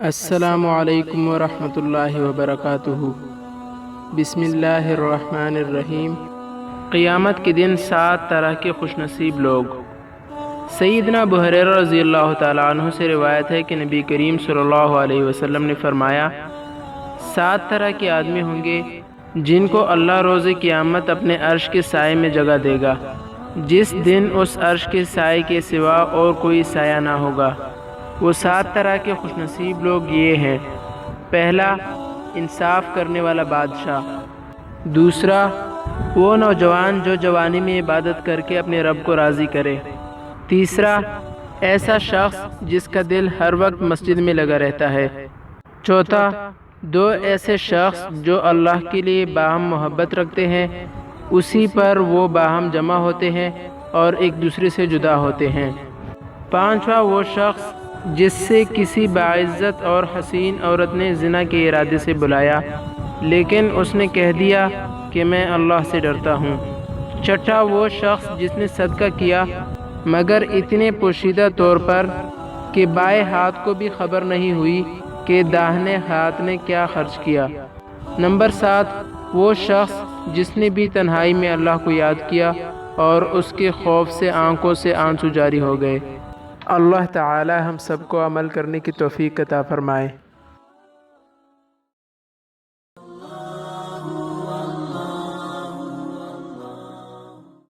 السلام علیکم ورحمۃ اللہ وبرکاتہ۔ بسم اللہ الرحمن الرحیم۔ قیامت کے دن 7 طرح کے خوش نصیب لوگ۔ سیدنا ابو ہریرہ رضی اللہ تعالیٰ عنہ سے روایت ہے کہ نبی کریم صلی اللہ علیہ وسلم نے فرمایا، 7 طرح کے آدمی ہوں گے جن کو اللہ روز قیامت اپنے عرش کے سائے میں جگہ دے گا، جس دن اس عرش کے سائے کے سوا اور کوئی سایہ نہ ہوگا۔ وہ 7 طرح کے خوش نصیب لوگ یہ ہیں: پہلا، انصاف کرنے والا بادشاہ۔ دوسرا، وہ نوجوان جو جوانی میں عبادت کر کے اپنے رب کو راضی کرے۔ تیسرا، ایسا شخص جس کا دل ہر وقت مسجد میں لگا رہتا ہے۔ چوتھا، 2 ایسے شخص جو اللہ کے لیے باہم محبت رکھتے ہیں، اسی پر وہ باہم جمع ہوتے ہیں اور ایک دوسرے سے جدا ہوتے ہیں۔ پانچواں، وہ شخص جس سے کسی باعزت اور حسین عورت نے زنا کے ارادے سے بلایا، لیکن اس نے کہہ دیا کہ میں اللہ سے ڈرتا ہوں۔ چھٹا، وہ شخص جس نے صدقہ کیا مگر اتنے پوشیدہ طور پر کہ بائیں ہاتھ کو بھی خبر نہیں ہوئی کہ داہنے ہاتھ نے کیا خرچ کیا۔ نمبر 7، وہ شخص جس نے بھی تنہائی میں اللہ کو یاد کیا اور اس کے خوف سے آنکھوں سے آنسو جاری ہو گئے۔ اللہ تعالی ہم سب کو عمل کرنے کی توفیق عطا فرمائے۔